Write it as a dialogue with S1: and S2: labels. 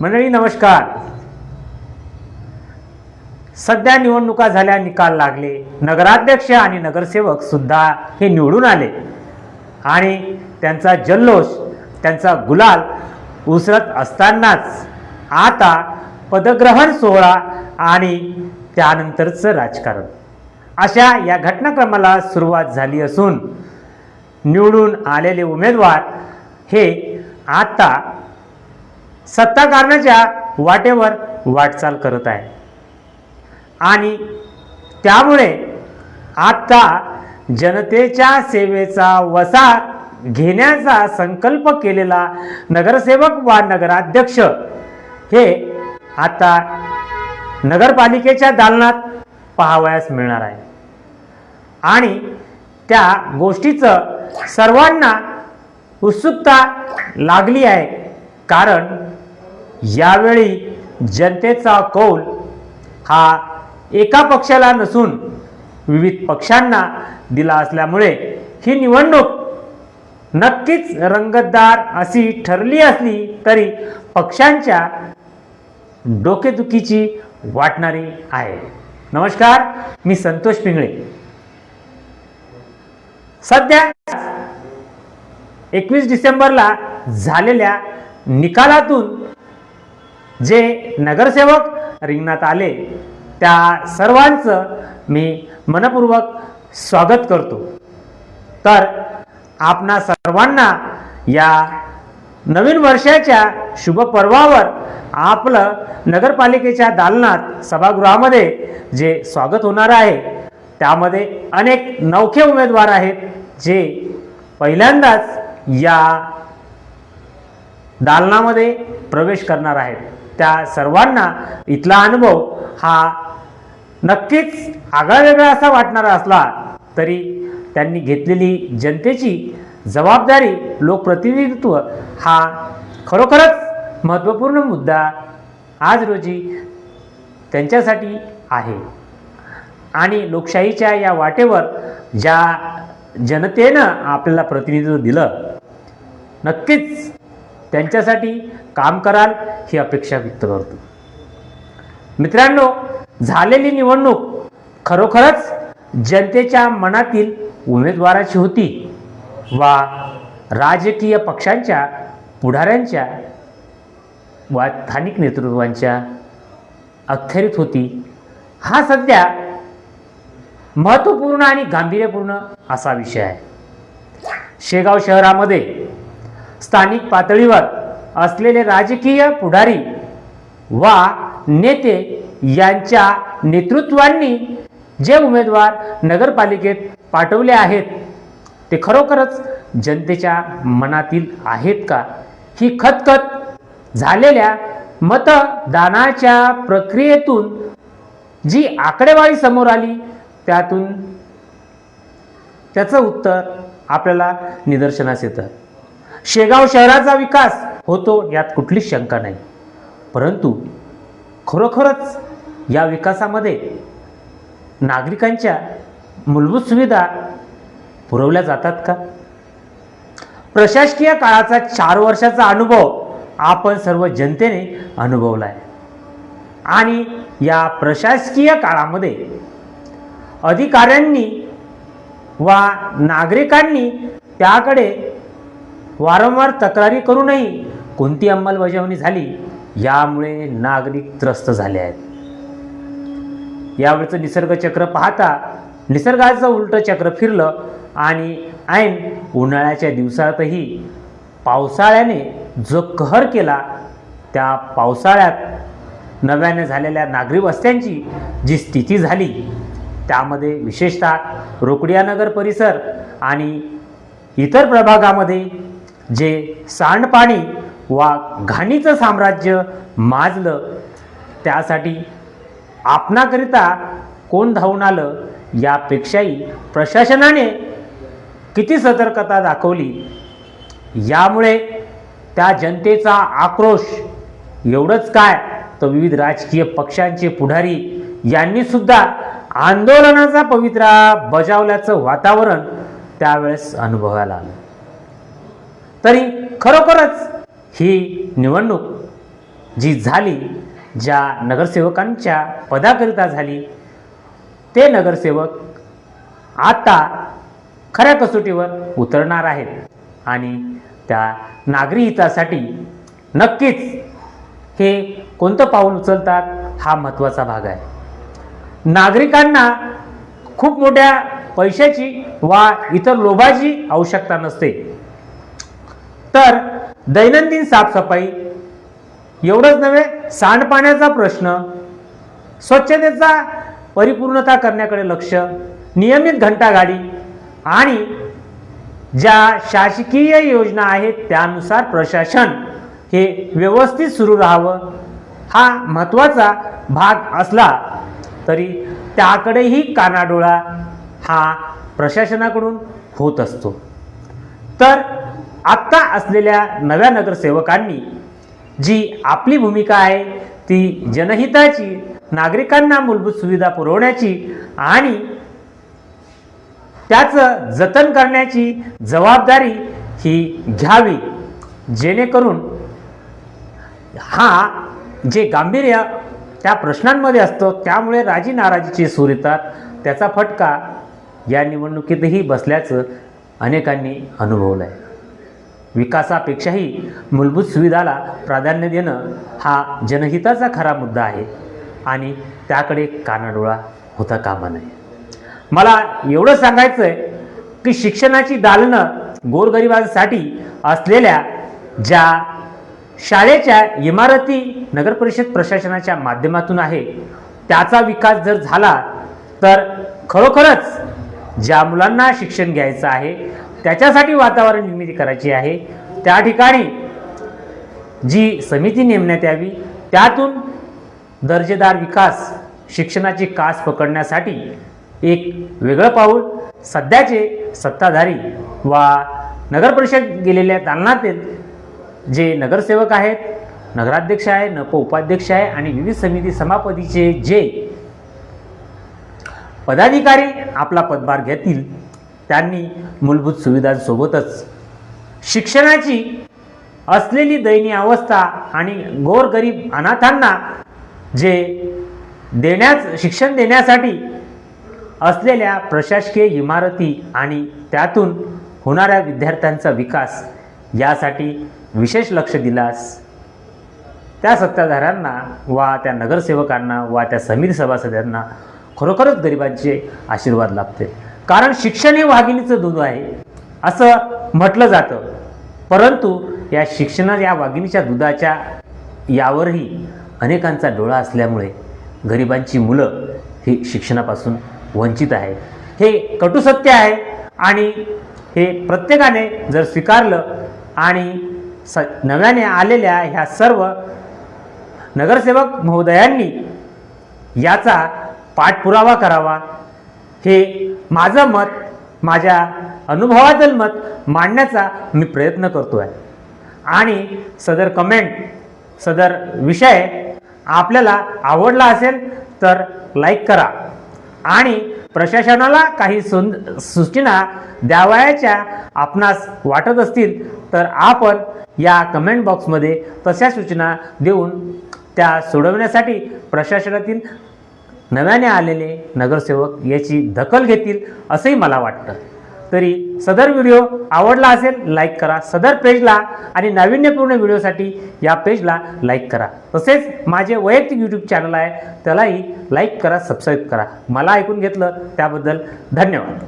S1: मंडळी नमस्कार. सध्या निवडणुका झाल्या, निकाल लागले, नगराध्यक्ष आणि नगरसेवक सुद्धा हे निवडून आले आणि त्यांचा जल्लोष, त्यांचा गुलाल उसळत असतानाच आता पदग्रहण सोहळा आणि त्यानंतरचं राजकारण अशा या घटनाक्रमाला सुरुवात झाली असून निवडून आलेले उमेदवार हे आता सत्ता करण्याच्या वाटेवर वाटचाल करत आहे आणि त्यामुळे आता जनतेच्या सेवेचा वसा घेण्याचा संकल्प केलेला नगरसेवक व नगराध्यक्ष हे आता नगरपालिकेच्या दालनात पाहावयास मिळणार आहे आणि त्या गोष्टीचं सर्वांना उत्सुकता लागली आहे. कारण यावेळी जनतेचा कौल हा एका पक्षाला नसून विविध पक्षांना दिला असल्यामुळे ही निवडणूक नक्कीच रंगतदार अशी ठरली असली तरी पक्षांच्या डोकेदुखीची वाटणारी आहे. नमस्कार, मी संतोष पिंगळे. सध्या 21 डिसेंबरला झालेल्या निकालातून जे नगरसेवक रिंगणात आले त्या सर्वांचं मी मनपूर्वक स्वागत करतो. तर आपणा सर्वांना या नवीन वर्षाच्या शुभ पर्वावर आपलं नगरपालिकेच्या दालनात सभागृहामध्ये जे स्वागत होणार आहे त्यामध्ये अनेक नवखे उमेदवार आहेत जे पहिल्यांदाच या दालनामध्ये प्रवेश करणार आहेत. त्या सर्वांना इथला अनुभव हा नक्कीच आगळावेगळा असा वाटणारा असला तरी त्यांनी घेतलेली जनतेची जबाबदारी, लोकप्रतिनिधित्व हा खरोखरच महत्त्वपूर्ण मुद्दा आज रोजी त्यांच्यासाठी आहे आणि लोकशाहीच्या या वाटेवर ज्या जनतेनं आपल्याला प्रतिनिधित्व दिलं नक्कीच त्यांच्यासाठी काम कराल ही अपेक्षा व्यक्त करतो. मित्रांनो, झालेली निवडणूक खरोखरच जनतेच्या मनातील उमेदवाराची होती वा राजकीय पक्षांच्या पुढाऱ्यांच्या वा स्थानिक नेतृत्वांच्या अखत्यारीत होती. हा सध्या महत्त्वपूर्ण आणि गांभीर्यपूर्ण असा विषय आहे. शेगाव शहरामध्ये स्थानिक पातळीवर असलेले राजकीय पुढारी वा नेते यांच्या नेतृत्वांनी जे उमेदवार नगरपालिकेत पाठवले आहेत ते खरोखरच जनतेच्या मनातील आहेत का, ही खतखत झालेल्या मतदानाच्या प्रक्रियेतून जी आकडेवारी समोर आली त्यातून त्याचं उत्तर आपल्याला निदर्शनास येतं. शेगाव शहराचा विकास होतो यात कुठलीच शंका नाही, परंतु खरोखरच या विकासामध्ये नागरिकांच्या मूलभूत सुविधा पुरवल्या जातात का? प्रशासकीय काळाचा 4 वर्षाचा अनुभव आपण सर्व जनतेने अनुभवला आहे आणि या प्रशासकीय काळामध्ये अधिकाऱ्यांनी वा नागरिकांनी त्याकडे वारंवार तक्रारी करूनही कोणती अंमलबजावणी झाली यामुळे नागरिक त्रस्त झाले आहेत. यावेळचं निसर्गचक्र पाहता निसर्गाचं उलटं चक्र फिरलं आणि ऐन उन्हाळ्याच्या दिवसातही पावसाळ्याने जो कहर केला त्या पावसाळ्यात नव्याने झालेल्या नागरी वस्त्यांची जी स्थिती झाली त्यामध्ये विशेषतः रोकडिया नगर परिसर आणि इतर प्रभागामध्ये जे सांडपाणी वा घाणीचं साम्राज्य माजलं त्यासाठी आपणाकरिता कोण धावून आलं यापेक्षाही प्रशासनाने किती सतर्कता दाखवली यामुळे त्या जनतेचा आक्रोश एवढंच काय तर विविध राजकीय पक्षांचे पुढारी यांनी सुद्धा आंदोलनाचा पवित्रा बजावल्याचं वातावरण त्यावेळेस अनुभवायला आलं. तरी खरोखरच ही निवडणूक जी झाली, ज्या नगरसेवकांच्या पदाकरिता झाली, ते नगरसेवक आता खऱ्या कसोटीवर उतरणार आहेत आणि त्या नागरी हितासाठी नक्कीच हे कोणतं पाऊल उचलतात हा महत्त्वाचा भाग आहे। नागरिकांना खूप मोठ्या पैशाची वा इतर लोभाची आवश्यकता नसते, तर दैनंदिन साफसफाई एवढंच नव्हे, सांडपाण्याचा प्रश्न, स्वच्छतेचा परिपूर्णता करण्याकडे लक्ष, नियमित घंटागाडी आणि ज्या शासकीय योजना आहेत त्यानुसार प्रशासन हे व्यवस्थित सुरू राहावं हा महत्त्वाचा भाग असला तरी त्याकडेही कानाडोळा हा प्रशासनाकडून होत असतो। तर आत्ता असलेल्या नव्या नगरसेवकांनी जी आपली भूमिका आहे ती जनहिताची, नागरिकांना मूलभूत सुविधा पुरवण्याची आणि त्याचं जतन करण्याची जबाबदारी ही घ्यावी, जेणेकरून हा जे गांभीर्य त्या प्रश्नांमध्ये असतं त्यामुळे राजी नाराजीचे सूर येतात, त्याचा फटका या निवडणुकीतही बसल्याचं अनेकांनी अनुभवलं आहे। विकासापेक्षाही मूलभूत सुविधाला प्राधान्य देणं हा जनहिताचा खरा मुद्दा आहे आणि त्याकडे कानाडोळा होता कामा नये। मला एवढं सांगायचं आहे की शिक्षणाची दालनं गोरगरिबांसाठी असलेल्या ज्या शाळेच्या इमारती नगरपरिषद प्रशासनाच्या माध्यमातून आहे त्याचा विकास जर झाला तर खरोखरच ज्या मुलांना शिक्षण घ्यायचं आहे त्याच्यासाठी वातावरण निर्मिती करायची आहे, त्या ठिकाणी जी समिती नेमण्यात यावी, त्यातून दर्जेदार विकास, शिक्षणाची कास पकडण्यासाठी एक वेगळं पाऊल सध्याचे सत्ताधारी वा नगरपरिषद गेलेल्या दालनातील जे नगरसेवक आहेत, नगराध्यक्ष आहे, उपाध्यक्ष आहे आणि विविध समिती सभापतीचे जे पदाधिकारी आपला पदभार घेतील त्यांनी मूलभूत सुविधांसोबतच शिक्षणाची असलेली दयनीय अवस्था आणि गोरगरीब अनाथांना जे शिक्षण देण्यासाठी असलेल्या प्रशासकीय इमारती आणि त्यातून होणाऱ्या विद्यार्थ्यांचा विकास यासाठी विशेष लक्ष दिल्यास त्या सत्ताधाऱ्यांना वा त्या नगरसेवकांना वा त्या समिती सभासदांना खरोखरच गरिबांचे आशीर्वाद लाभते। कारण शिक्षण हे वाघिणीचं दूध आहे असं म्हटलं जातं, परंतु या या वाघिणीच्या दुधाच्या यावरही अनेकांचा डोळा असल्यामुळे गरिबांची मुलं ही शिक्षणापासून वंचित आहे। हे कटू सत्य आहे आणि हे प्रत्येकाने जर स्वीकारलं आणि नव्याने आलेल्या ह्या सर्व नगरसेवक महोदयांनी याचा पाठपुरावा करावा, हे माझं मत, माझ्या अनुभवातील मत मांडण्याचा मी प्रयत्न करतो आहे। आणि सदर कमेंट, सदर विषय आपल्याला आवडला असेल तर लाईक करा आणि प्रशासनाला काही सूचना द्यावयाच्या आपणास वाटत असतील तर आपण या कमेंट बॉक्समध्ये तशा सूचना देऊन त्या सोडवण्यासाठी प्रशासनातील नव्याने आलेले नगरसेवक याची दखल घेतील असंही मला वाटतं। तरी सदर व्हिडिओ आवडला असेल लाईक करा, सदर पेजला आणि नाविन्यपूर्ण व्हिडिओसाठी या पेजला लाईक करा। तसेच माझे वैयक्तिक यूट्यूब चॅनल आहे त्यालाही लाईक करा, सबस्क्राईब करा। मला ऐकून घेतलं त्याबद्दल धन्यवाद।